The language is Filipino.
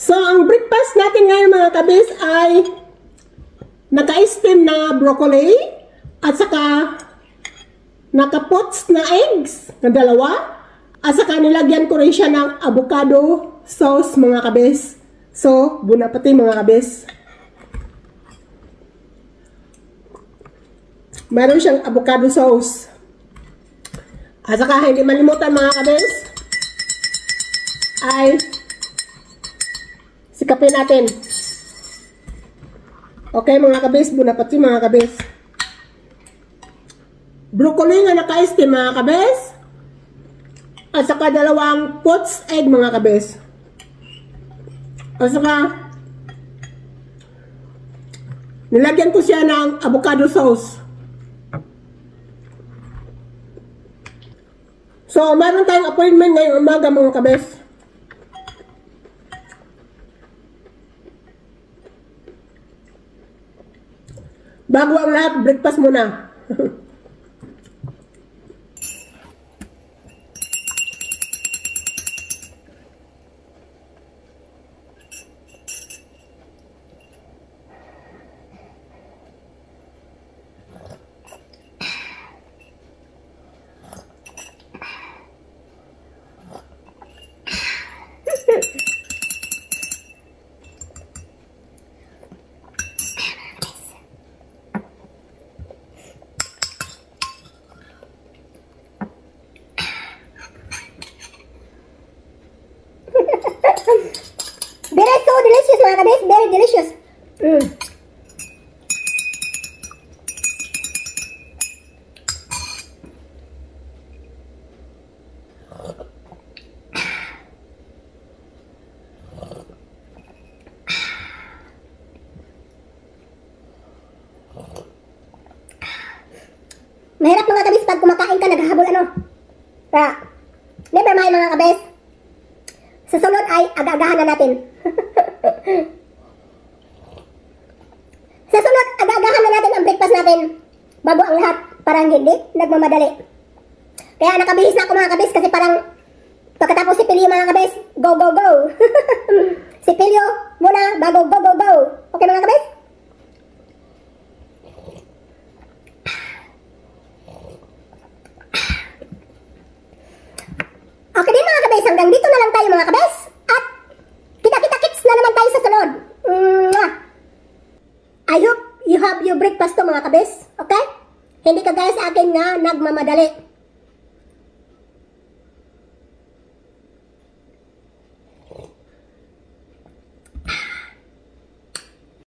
So, ang breakfast natin ngayon mga kabis ay naka-steam na broccoli at saka naka-pots na eggs na dalawa at saka nilagyan ko rin siya ng avocado sauce mga kabis. So, bon appetit mga kabis. Meron siyang avocado sauce. At saka hindi malimutan mga kabis ay sikapin natin. Okay mga kabis, bon appetit mga kabis. Broccoli na naka-steam mga kabis. At saka dalawang pots egg mga kabis. At saka nilagyan ko siya ng avocado sauce. So, meron tayong appointment ngayong umaga mga kabis. Bago ang lahat, breakfast muna. Very so delicious mga kabis, very delicious. Mahirap mga kabis pag kumakain ka, naghahabol ano. Kaya, never mind mga kabis. Sa sunod ay aga-agahan na natin. Sa sunod, aga-agahan na natin ang breakfast natin bago ang lahat, parang hindi nagmamadali. Kaya nakabihis na ako mga kabis kasi parang pagkatapos si Pilio mga kabis, go go go. Si Pilio muna bago go go go. Okay mga kabis? Okay din mga kabis, hanggang dito na lang tayo mga kabis. At kita-kita-kits na naman tayo sa sunod. I hope you have your breakfast to mga kabis. Okay? Hindi kagaya sa akin nga nagmamadali.